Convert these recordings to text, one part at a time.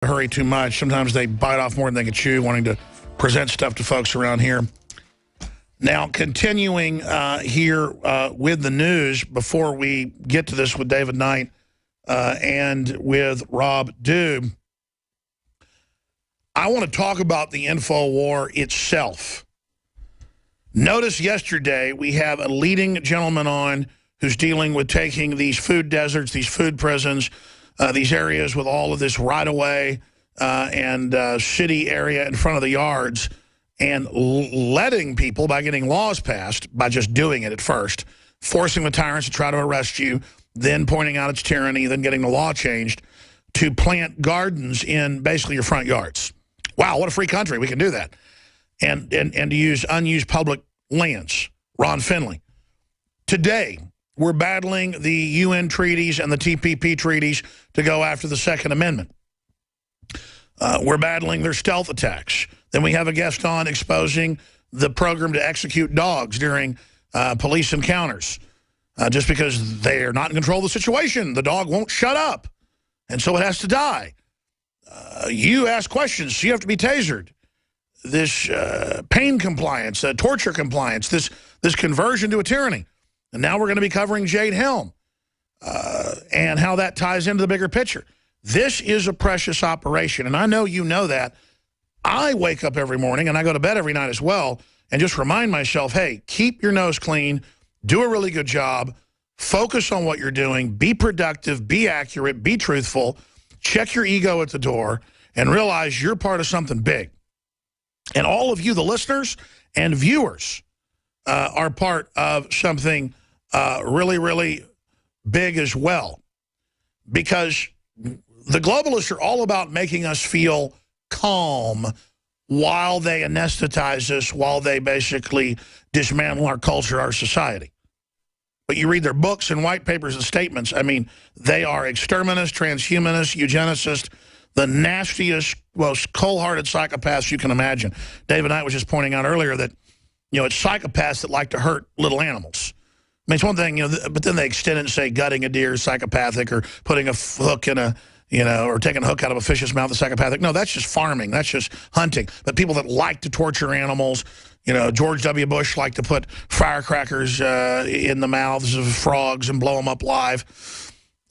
hurry too much. Sometimes they bite off more than they can chew, wanting to present stuff to folks around here. Now, continuing here with the news, before we get to this with David Knight and with Rob Dew, I want to talk about the info war itself. Notice yesterday we have a leading gentleman on who's dealing with taking these food deserts, these food prisons, these areas with all of this right-of-way and city area in front of the yards, and letting people, by getting laws passed, by just doing it at first, forcing the tyrants to try to arrest you, then pointing out its tyranny, then getting the law changed, to plant gardens in basically your front yards. Wow, what a free country. We can do that. And to use unused public lands. Ron Finley. Today, we're battling the UN treaties and the TPP treaties to go after the Second Amendment. We're battling their stealth attacks. Then we have a guest on exposing the program to execute dogs during police encounters. Just because they're not in control of the situation. The dog won't shut up. And so it has to die. You ask questions, you have to be tasered. This pain compliance, torture compliance, this conversion to a tyranny. And now we're going to be covering Jade Helm and how that ties into the bigger picture. This is a precious operation, and I know you know that. I wake up every morning, and I go to bed every night as well, and just remind myself, hey, keep your nose clean, do a really good job, focus on what you're doing, be productive, be accurate, be truthful, check your ego at the door, and realize you're part of something big. And all of you, the listeners and viewers, are part of something really, really big as well. Because the globalists are all about making us feel calm while they anesthetize us, while they basically dismantle our culture, our society. But you read their books and white papers and statements, I mean, they are exterminists, transhumanists, eugenicists, the nastiest, most cold-hearted psychopaths you can imagine. David Knight was just pointing out earlier that, you know, it's psychopaths that like to hurt little animals. I mean, it's one thing, you know, but then they extend it and say gutting a deer is psychopathic, or putting a hook in a, you know, or taking a hook out of a fish's mouth is psychopathic. No, that's just farming. That's just hunting. But people that like to torture animals, you know, George W. Bush liked to put firecrackers in the mouths of frogs and blow them up live.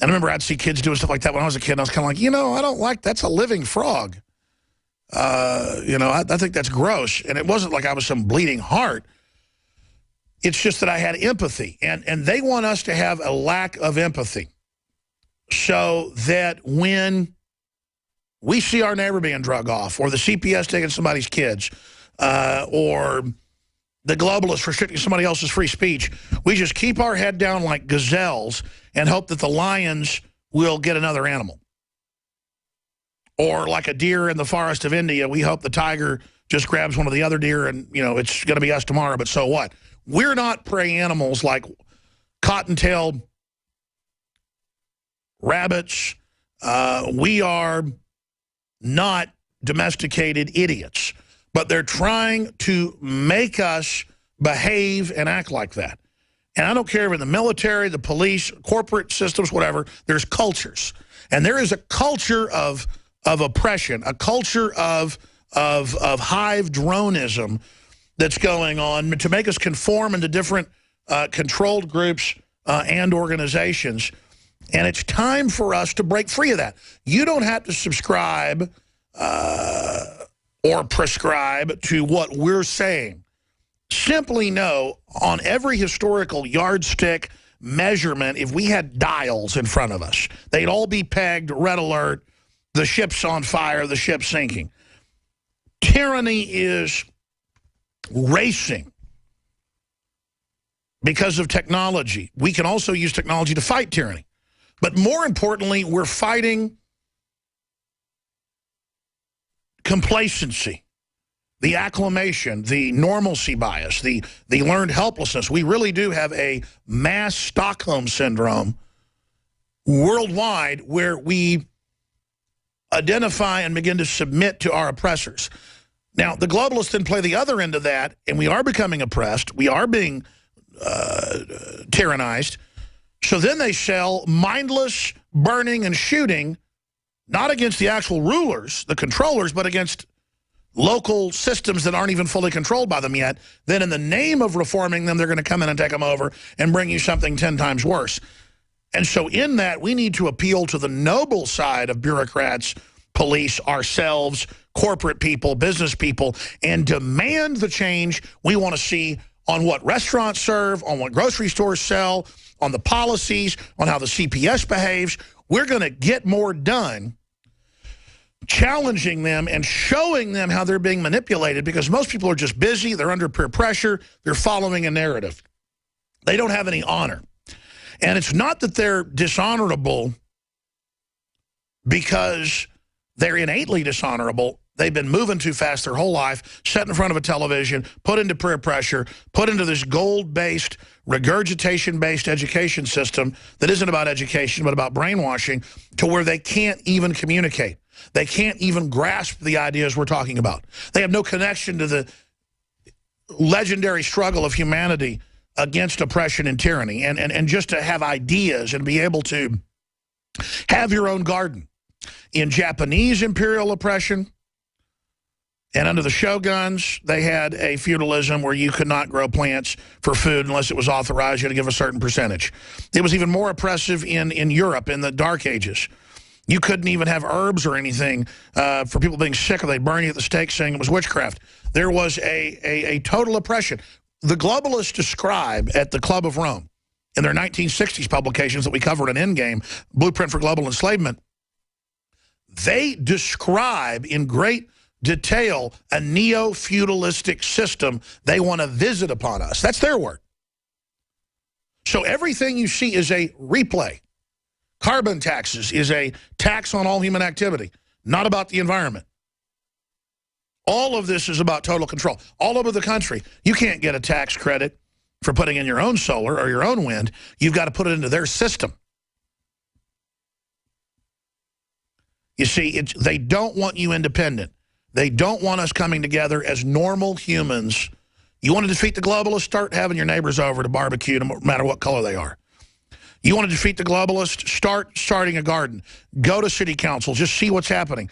And I remember I'd see kids doing stuff like that when I was a kid, and I was kind of like, you know, I don't like, that's a living frog. You know, I think that's gross. And it wasn't like I was some bleeding heart. It's just that I had empathy. And they want us to have a lack of empathy so that when we see our neighbor being drug off, or the CPS taking somebody's kids, or the globalists restricting somebody else's free speech, we just keep our head down like gazelles and hope that the lions will get another animal. Or like a deer in the forest of India, we hope the tiger just grabs one of the other deer and, you know, it's going to be us tomorrow, but so what? We're not prey animals like cotton-tailed rabbits. We are not domesticated idiots. But they're trying to make us behave and act like that. And I don't care if in the military, the police, corporate systems, whatever, there's cultures. And there is a culture of oppression, a culture of hive dronism that's going on to make us conform into different controlled groups and organizations. And it's time for us to break free of that. You don't have to subscribe or prescribe to what we're saying. Simply know, on every historical yardstick measurement, if we had dials in front of us, they'd all be pegged, red alert, the ship's on fire, the ship's sinking. Tyranny is racing because of technology. We can also use technology to fight tyranny. But more importantly, we're fighting complacency, the acclimation, the normalcy bias, the learned helplessness. We really do have a mass Stockholm syndrome worldwide where we identify and begin to submit to our oppressors. Now, the globalists then play the other end of that, and we are becoming oppressed. We are being tyrannized. So then they sell mindless burning and shooting not against the actual rulers, the controllers, but against local systems that aren't even fully controlled by them yet, then in the name of reforming them, they're going to come in and take them over and bring you something 10 times worse. And so in that, we need to appeal to the noble side of bureaucrats, police, ourselves, corporate people, business people, and demand the change we want to see on what restaurants serve, on what grocery stores sell, on the policies, on how the CPS behaves. We're going to get more done challenging them and showing them how they're being manipulated, because most people are just busy, they're under peer pressure, they're following a narrative. They don't have any honor. And it's not that they're dishonorable because they're innately dishonorable. They've been moving too fast their whole life, set in front of a television, put into peer pressure, put into this gold-based, regurgitation-based education system that isn't about education but about brainwashing, to where they can't even communicate. They can't even grasp the ideas we're talking about. They have no connection to the legendary struggle of humanity against oppression and tyranny, and just to have ideas and be able to have your own garden. In Japanese imperial oppression and under the shoguns, they had a feudalism where you could not grow plants for food unless it was authorized. You had to give a certain percentage. It was even more oppressive in Europe in the Dark Ages. You couldn't even have herbs or anything for people being sick, or they'd burn you at the stake saying it was witchcraft. There was a total oppression. The globalists describe at the Club of Rome, in their 1960s publications that we covered in Endgame, Blueprint for Global Enslavement, they describe in great detail a neo-feudalistic system they want to visit upon us. That's their word. So everything you see is a replay. Carbon taxes is a tax on all human activity, not about the environment. All of this is about total control. All over the country, you can't get a tax credit for putting in your own solar or your own wind. You've got to put it into their system. You see, they don't want you independent. They don't want us coming together as normal humans. You want to defeat the globalists? Start having your neighbors over to barbecue, no matter what color they are. You want to defeat the globalists? Starting a garden. Go to city council. Just see what's happening.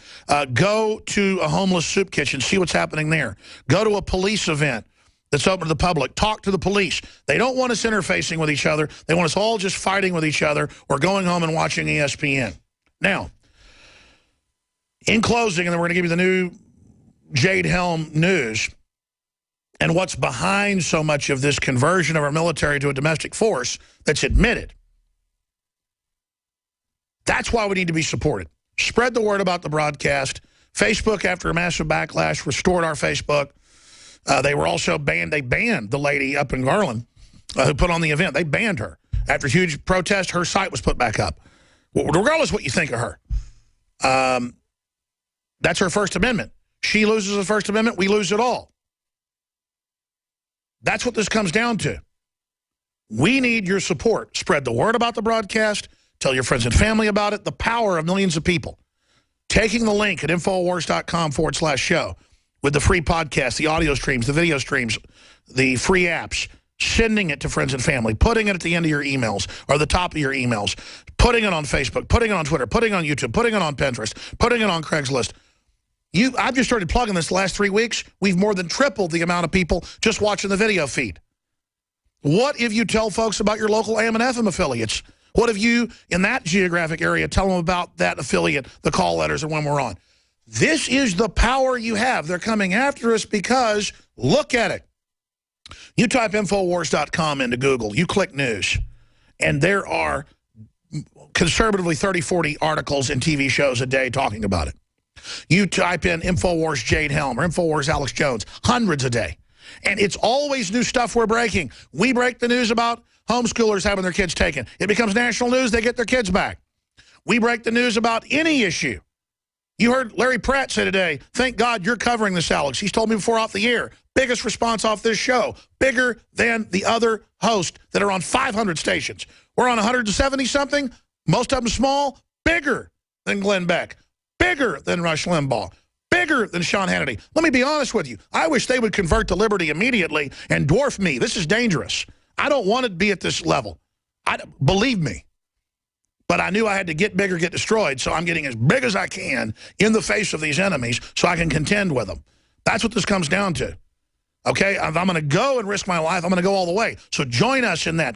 Go to a homeless soup kitchen. See what's happening there. Go to a police event that's open to the public. Talk to the police. They don't want us interfacing with each other. They want us all just fighting with each other or going home and watching ESPN. Now, in closing, and then we're going to give you the new Jade Helm news and what's behind so much of this conversion of our military to a domestic force that's admitted. That's why we need to be supported. Spread the word about the broadcast. Facebook, after a massive backlash, restored our Facebook. They were also banned. They banned the lady up in Garland who put on the event. They banned her. After huge protest, her site was put back up. Regardless of what you think of her. That's her First Amendment. She loses the First Amendment, we lose it all. That's what this comes down to. We need your support. Spread the word about the broadcast. Tell your friends and family about it. The power of millions of people. Taking the link at Infowars.com/show with the free podcast, the audio streams, the video streams, the free apps, sending it to friends and family, putting it at the end of your emails or the top of your emails, putting it on Facebook, putting it on Twitter, putting it on YouTube, putting it on Pinterest, putting it on Craigslist. I've just started plugging this the last 3 weeks. We've more than tripled the amount of people just watching the video feed. What if you tell folks about your local AM and FM affiliates? What if you, in that geographic area, tell them about that affiliate, the call letters, and when we're on? This is the power you have. They're coming after us because, look at it. You type Infowars.com into Google. You click news. And there are conservatively 30, 40 articles and TV shows a day talking about it. You type in Infowars Jade Helm or Infowars Alex Jones, hundreds a day. And it's always new stuff we're breaking. We break the news about homeschoolers having their kids taken. It becomes national news, they get their kids back. We break the news about any issue. You heard Larry Pratt say today, thank God you're covering this, Alex. He's told me before off the air, biggest response off this show, bigger than the other hosts that are on 500 stations. We're on 170-something, most of them small, bigger than Glenn Beck, bigger than Rush Limbaugh, bigger than Sean Hannity. Let me be honest with you. I wish they would convert to Liberty immediately and dwarf me. This is dangerous. I don't want to be at this level. Believe me. But I knew I had to get big or get destroyed, so I'm getting as big as I can in the face of these enemies so I can contend with them. That's what this comes down to. Okay? If I'm going to go and risk my life, I'm going to go all the way. So join us in that.